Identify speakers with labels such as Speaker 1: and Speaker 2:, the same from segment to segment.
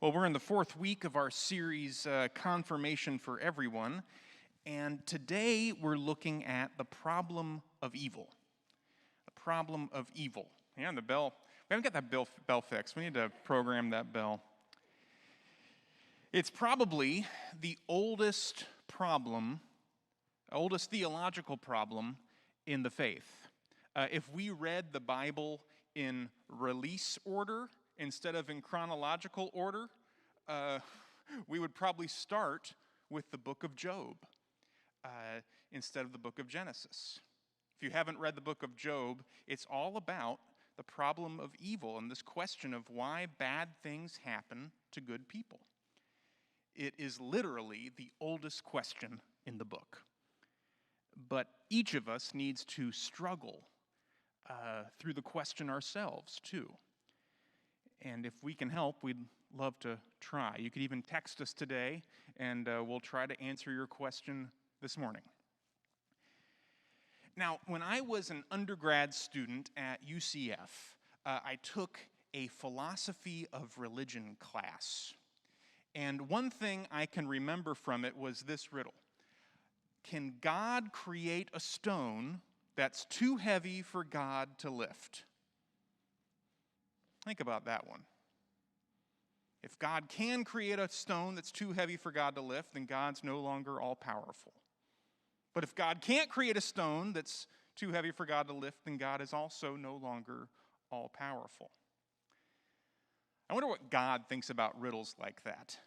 Speaker 1: Well, we're in the fourth week of our series, Confirmation for Everyone, and today we're looking at the problem of evil. The problem of evil. Yeah, the bell. We haven't got that bell fixed. We need to program that bell. It's probably the oldest theological problem in the faith. If we read the Bible in release order instead of in chronological order, we would probably start with the book of Job instead of the book of Genesis. If you haven't read the book of Job, it's all about the problem of evil and this question of why bad things happen to good people. It is literally the oldest question in the book. But each of us needs to struggle through the question ourselves, too. And if we can help, we'd love to try. You could even text us today, and we'll try to answer your question this morning. Now, when I was an undergrad student at UCF, I took a philosophy of religion class. And one thing I can remember from it was this riddle. Can God create a stone that's too heavy for God to lift? Think about that one. If God can create a stone that's too heavy for God to lift, then God's no longer all-powerful. But if God can't create a stone that's too heavy for God to lift, then God is also no longer all-powerful. I wonder what God thinks about riddles like that.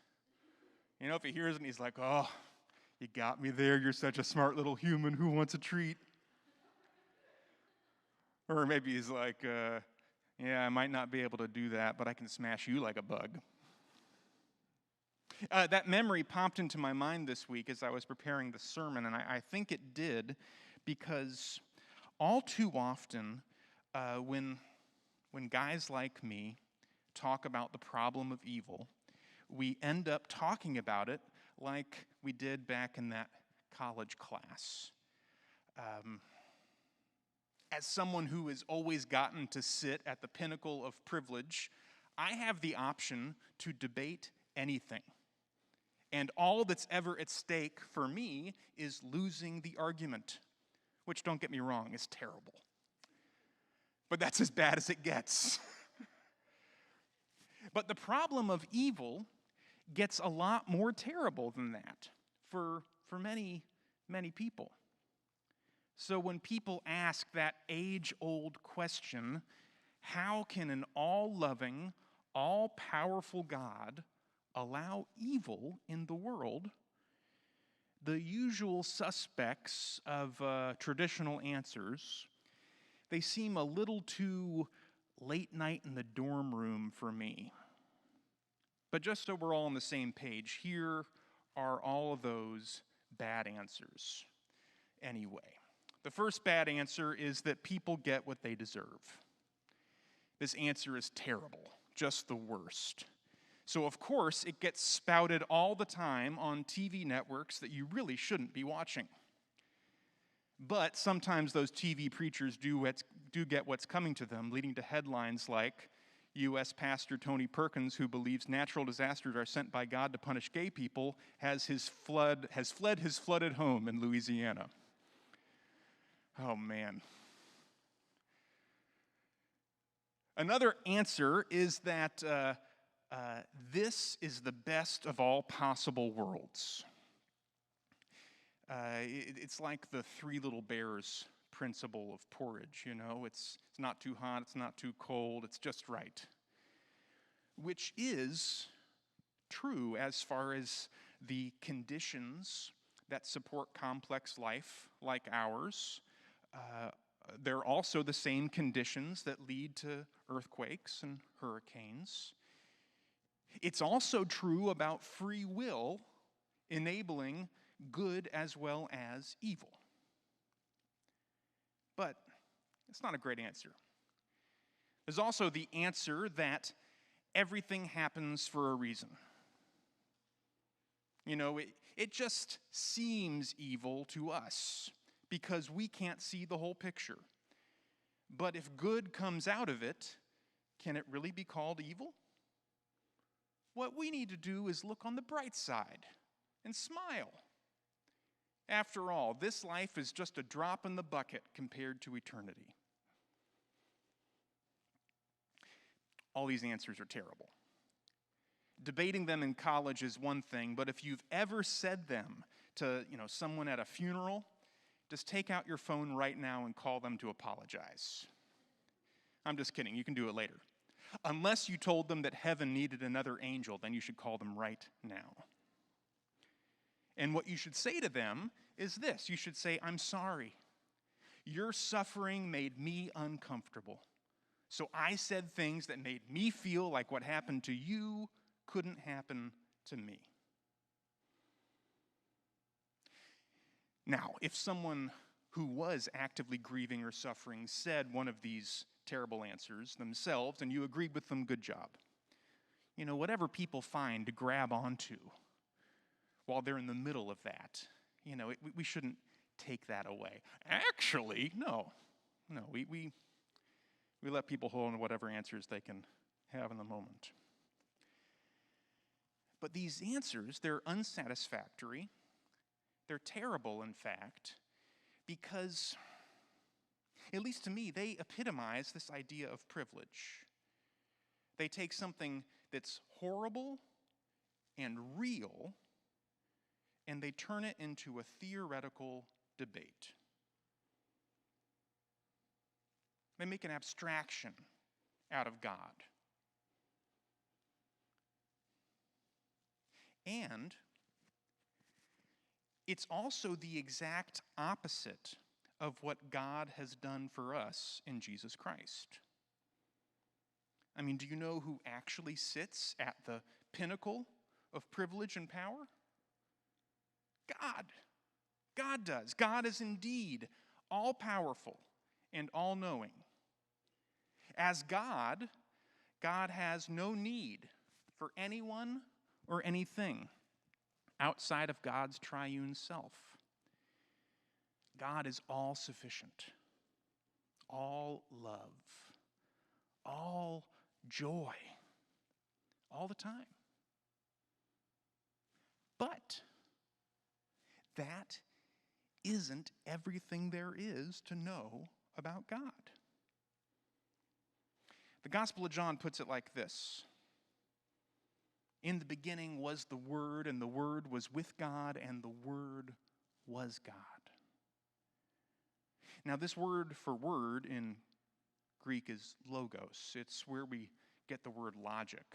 Speaker 1: You know, if he hears it and he's like, oh, you got me there. You're such a smart little human. Who wants a treat? Or maybe he's like, yeah, I might not be able to do that, but I can smash you like a bug. That memory popped into my mind this week as I was preparing the sermon, and I think it did because all too often when guys like me talk about the problem of evil, we end up talking about it like we did back in that college class. As someone who has always gotten to sit at the pinnacle of privilege, I have the option to debate anything. And all that's ever at stake for me is losing the argument, which, don't get me wrong, is terrible. But that's as bad as it gets. But the problem of evil gets a lot more terrible than that for many, many people. So when people ask that age-old question, how can an all-loving, all-powerful God allow evil in the world? The usual suspects of traditional answers, they seem a little too late night in the dorm room for me. But just so we're all on the same page, here are all of those bad answers anyway. The first bad answer is that people get what they deserve. This answer is terrible, just the worst. So of course, it gets spouted all the time on TV networks that you really shouldn't be watching. But sometimes those TV preachers do get what's coming to them, leading to headlines like, U.S. Pastor Tony Perkins, who believes natural disasters are sent by God to punish gay people, has fled his flooded home in Louisiana. Oh, man. Another answer is that this is the best of all possible worlds. It's like the Three Little Bears principle of porridge, you know. It's not too hot, it's not too cold, it's just right. Which is true as far as the conditions that support complex life like ours. They're also the same conditions that lead to earthquakes and hurricanes. It's also true about free will enabling good as well as evil. But it's not a great answer. There's also the answer that everything happens for a reason. You know, it just seems evil to us because we can't see the whole picture. But if good comes out of it, can it really be called evil? What we need to do is look on the bright side and smile. After all, this life is just a drop in the bucket compared to eternity. All these answers are terrible. Debating them in college is one thing, but if you've ever said them to, someone at a funeral, just take out your phone right now and call them to apologize. I'm just kidding. You can do it later. Unless you told them that heaven needed another angel, then you should call them right now. And what you should say to them is this. You should say, I'm sorry. Your suffering made me uncomfortable. So I said things that made me feel like what happened to you couldn't happen to me. Now, if someone who was actively grieving or suffering said one of these terrible answers themselves and you agreed with them, good job. Whatever people find to grab onto while they're in the middle of that, we shouldn't take that away. Actually, no, we let people hold on to whatever answers they can have in the moment. But these answers, they're unsatisfactory. They're terrible, in fact, because, at least to me, they epitomize this idea of privilege. They take something that's horrible and real, and they turn it into a theoretical debate. They make an abstraction out of God. And it's also the exact opposite of what God has done for us in Jesus Christ. Do you know who actually sits at the pinnacle of privilege and power? God. God does. God is indeed all-powerful and all-knowing. As God, God has no need for anyone or anything outside of God's triune self. God is all-sufficient, all love, all joy, all the time. But that isn't everything there is to know about God. The Gospel of John puts it like this. In the beginning was the Word, and the Word was with God, and the Word was God. Now, this word for word in Greek is logos. It's where we get the word logic.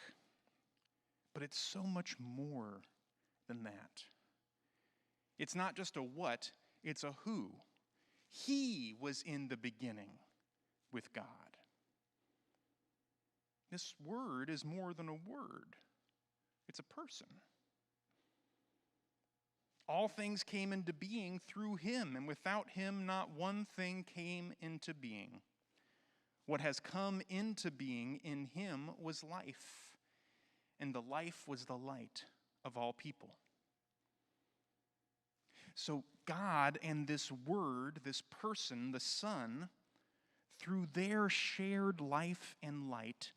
Speaker 1: But it's so much more than that. It's not just a what, it's a who. He was in the beginning with God. This word is more than a word. It's a person. All things came into being through him, and without him not one thing came into being. What has come into being in him was life, and the life was the light of all people. So God and this Word, this person, the Son, through their shared life and light,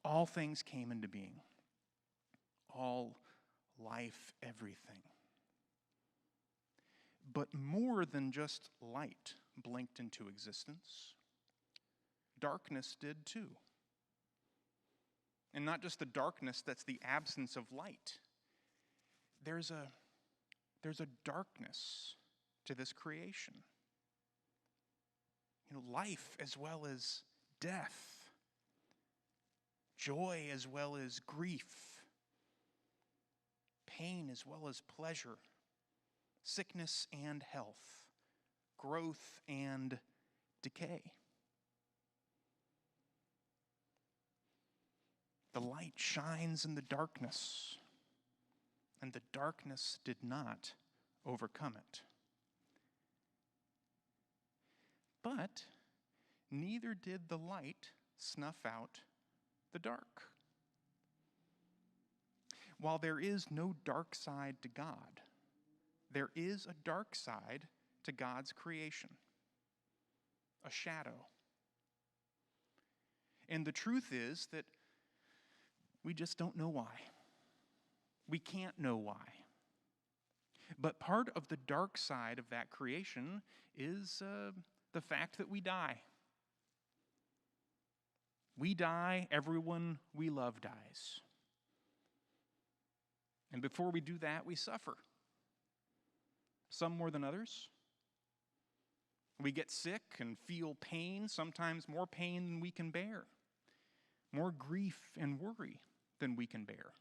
Speaker 1: all things came into being. All life, everything. But more than just light blinked into existence. Darkness did too. And not just the darkness that's the absence of light. There's a darkness to this creation. Life as well as death. Joy as well as grief. Pain as well as pleasure. Sickness and health. Growth and decay. The light shines in the darkness, and the darkness did not overcome it. But neither did the light snuff out the dark. While there is no dark side to God, there is a dark side to God's creation, a shadow. And the truth is that we just don't know why. We can't know why. But part of the dark side of that creation is the fact that we die. We die, everyone we love dies. And before we do that, we suffer. Some more than others. We get sick and feel pain, sometimes more pain than we can bear. More grief and worry than we can bear.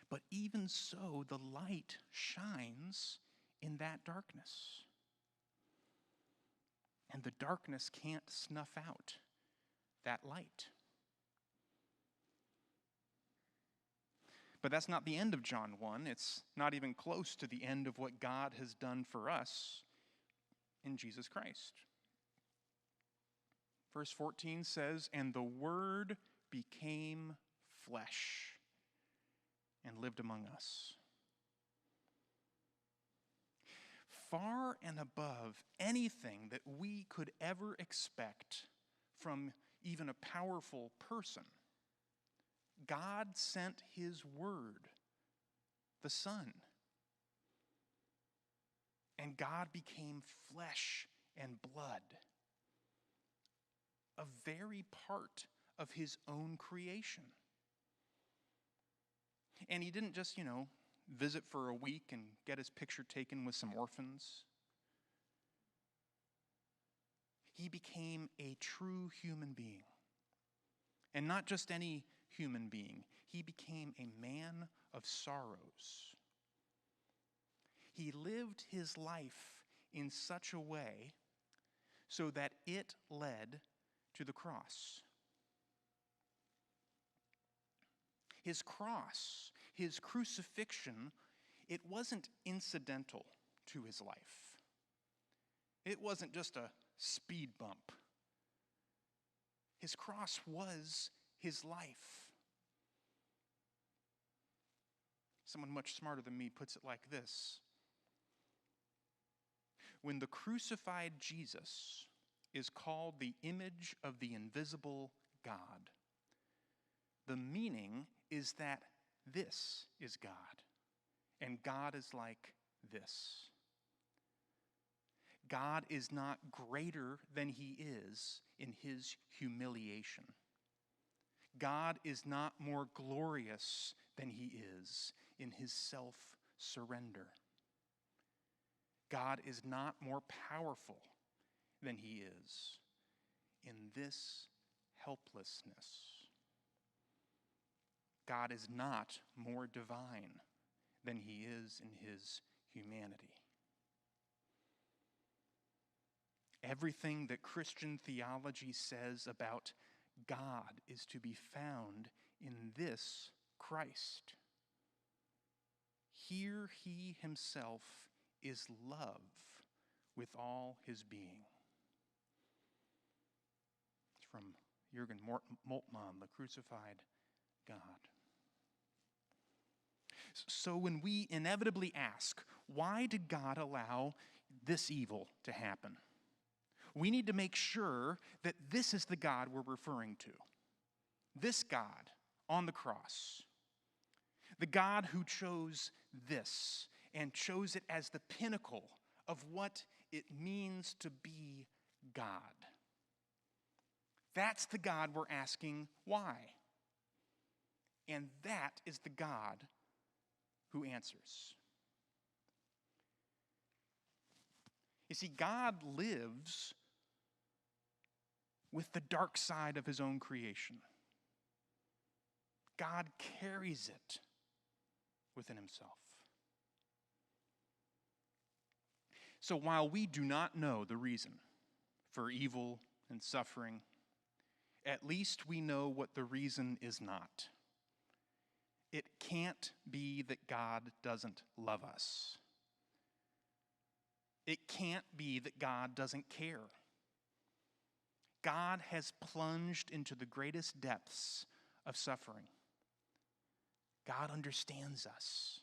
Speaker 1: But even so, the light shines in that darkness. And the darkness can't snuff out that light. But that's not the end of John 1. It's not even close to the end of what God has done for us in Jesus Christ. Verse 14 says, "And the Word became flesh and lived among us." Far and above anything that we could ever expect from even a powerful person, God sent His Word, the Son. And God became flesh and blood, a very part of His own creation. And He didn't just, visit for a week and get His picture taken with some orphans. He became a true human being. And not just any human being. He became a man of sorrows. He lived His life in such a way so that it led to the cross. His cross, His crucifixion, it wasn't incidental to His life. It wasn't just a speed bump. His cross was His life. Someone much smarter than me puts it like this: when the crucified Jesus is called the image of the invisible God, the meaning is that this is God, and God is like this. God is not greater than He is in His humiliation. God is not more glorious than He is in His self-surrender. God is not more powerful than He is in this helplessness. God is not more divine than He is in His humanity. Everything that Christian theology says about God is to be found in this Christ. Here He Himself is love with all His being. It's from Jürgen Moltmann, The Crucified God. So when we inevitably ask, why did God allow this evil to happen? We need to make sure that this is the God we're referring to. This God on the cross. The God who chose this and chose it as the pinnacle of what it means to be God. That's the God we're asking why. And that is the God who answers. You see, God lives with the dark side of His own creation. God carries it within Himself. So while we do not know the reason for evil and suffering, at least we know what the reason is not. It can't be that God doesn't love us. It can't be that God doesn't care. God has plunged into the greatest depths of suffering. God understands us.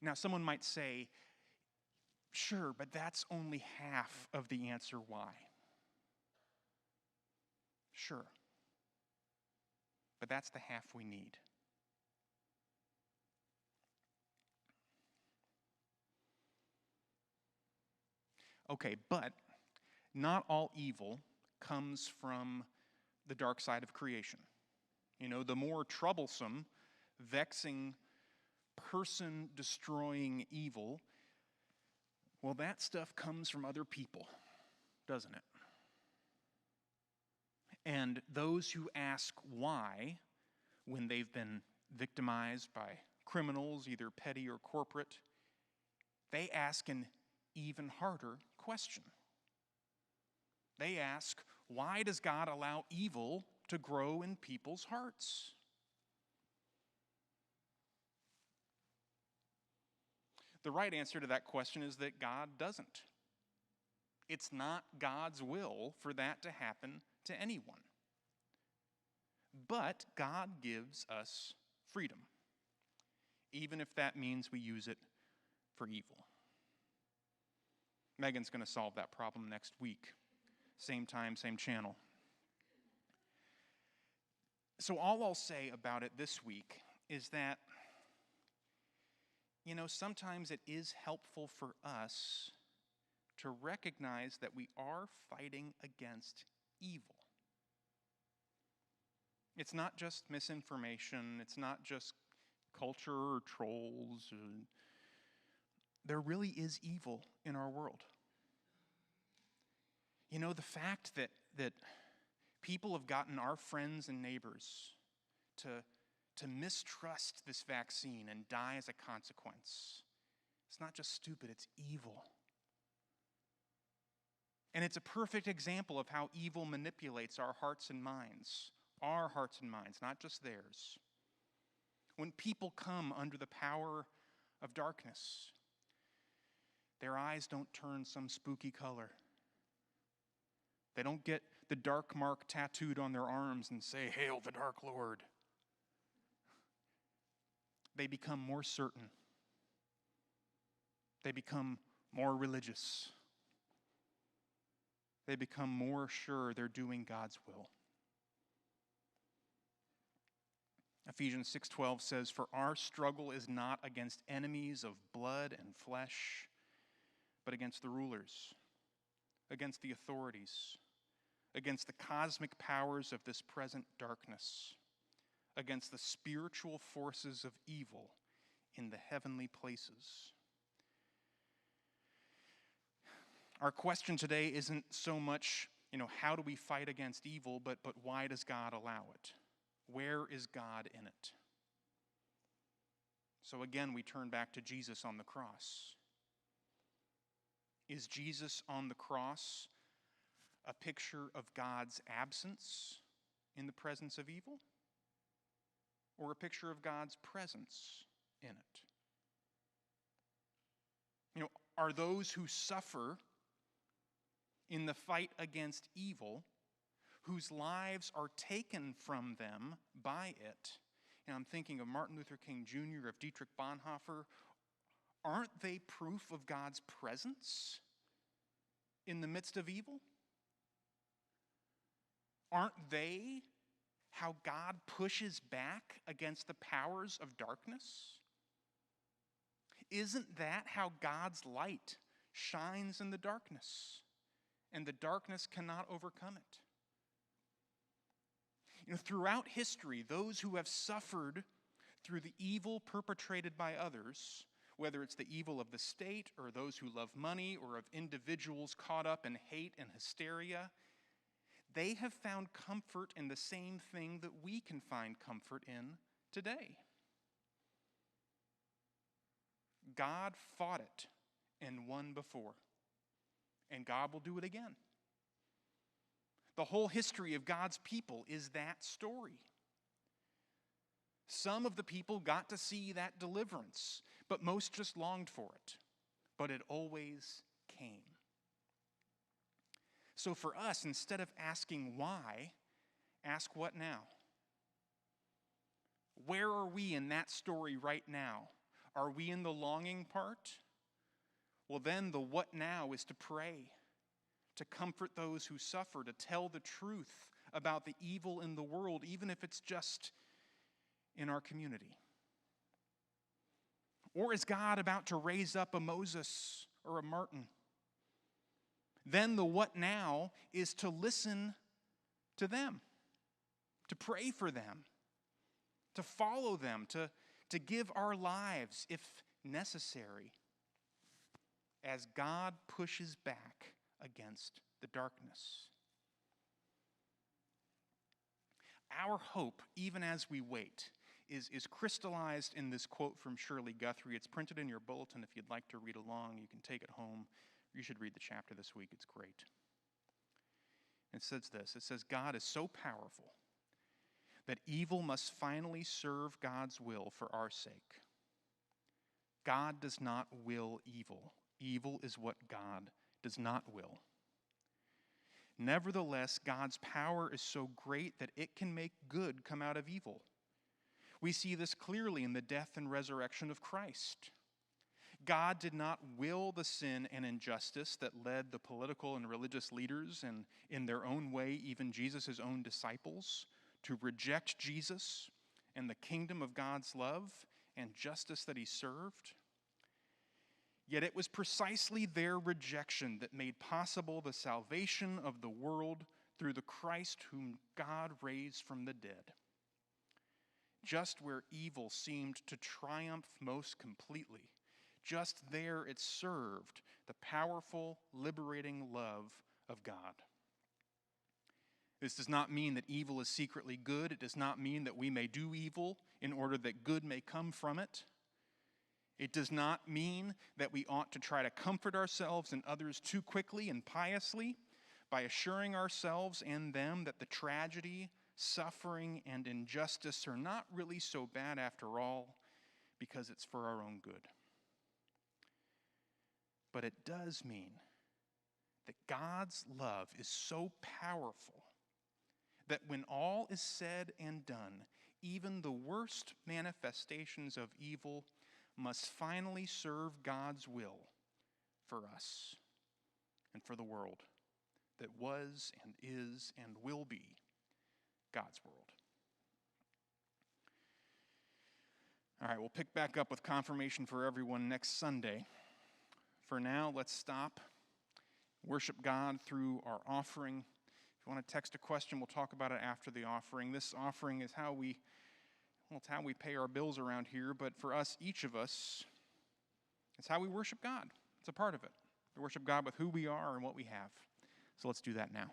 Speaker 1: Now, someone might say, sure, but that's only half of the answer why. Sure. but that's the half we need. Okay, but not all evil comes from the dark side of creation. You know, the more troublesome, vexing, person-destroying evil, well, that stuff comes from other people, doesn't it? And those who ask why, when they've been victimized by criminals, either petty or corporate, they ask an even harder question. They ask, why does God allow evil to grow in people's hearts? The right answer to that question is that God doesn't. It's not God's will for that to happen to anyone. But God gives us freedom, even if that means we use it for evil. Megan's going to solve that problem next week. Same time, same channel. So all I'll say about it this week is that, you know, sometimes it is helpful for us to recognize that we are fighting against evil. It's not just misinformation. It's not just culture or trolls. There really is evil in our world. You know, the fact that people have gotten our friends and neighbors to mistrust this vaccine and die as a consequence, it's not just stupid, it's evil. And it's a perfect example of how evil manipulates our hearts and minds, not just theirs. When people come under the power of darkness, their eyes don't turn some spooky color. They don't get the dark mark tattooed on their arms and say, "Hail the Dark Lord." They become more certain. They become more religious. They become more sure they're doing God's will. Ephesians 6:12 says, "For our struggle is not against enemies of blood and flesh, but against the rulers, against the authorities, against the cosmic powers of this present darkness, against the spiritual forces of evil in the heavenly places." Our question today isn't so much, how do we fight against evil, but why does God allow it? Where is God in it? So again, we turn back to Jesus on the cross. Is Jesus on the cross a picture of God's absence in the presence of evil, or a picture of God's presence in it? Are those who suffer in the fight against evil, whose lives are taken from them by it, and I'm thinking of Martin Luther King Jr., of Dietrich Bonhoeffer, aren't they proof of God's presence in the midst of evil? Aren't they how God pushes back against the powers of darkness? Isn't that how God's light shines in the darkness, and the darkness cannot overcome it? Throughout history, those who have suffered through the evil perpetrated by others, whether it's the evil of the state or those who love money or of individuals caught up in hate and hysteria, they have found comfort in the same thing that we can find comfort in today. God fought it and won before, and God will do it again. The whole history of God's people is that story. Some of the people got to see that deliverance, but most just longed for it. But it always came. So for us, instead of asking why, ask what now? Where are we in that story right now? Are we in the longing part? Well, then the what now is to pray, to comfort those who suffer, to tell the truth about the evil in the world, even if it's just in our community? Or is God about to raise up a Moses or a Martin? Then the what now is to listen to them, to pray for them, to follow them, to give our lives, if necessary, as God pushes back against the darkness. Our hope, even as we wait, is crystallized in this quote from Shirley Guthrie. It's printed in your bulletin. If you'd like to read along, you can take it home. You should read the chapter this week. It's great. It says this. It says, God is so powerful that evil must finally serve God's will for our sake. God does not will evil. Evil is what God does not will. Nevertheless, God's power is so great that it can make good come out of evil. We see this clearly in the death and resurrection of Christ. God did not will the sin and injustice that led the political and religious leaders, and in their own way, even Jesus' own disciples, to reject Jesus and the kingdom of God's love and justice that he served. Yet it was precisely their rejection that made possible the salvation of the world through the Christ whom God raised from the dead. Just where evil seemed to triumph most completely, just there it served the powerful, liberating love of God. This does not mean that evil is secretly good. It does not mean that we may do evil in order that good may come from it. It does not mean that we ought to try to comfort ourselves and others too quickly and piously by assuring ourselves and them that the tragedy, suffering, and injustice are not really so bad after all because it's for our own good. But it does mean that God's love is so powerful that when all is said and done, even the worst manifestations of evil must finally serve God's will for us and for the world that was and is and will be God's world. All right, we'll pick back up with confirmation for everyone next Sunday. For now, let's stop, worship God through our offering. If you want to text a question, we'll talk about it after the offering. This offering is it's how we pay our bills around here, but for us, each of us, it's how we worship God. It's a part of it. We worship God with who we are and what we have. So let's do that now.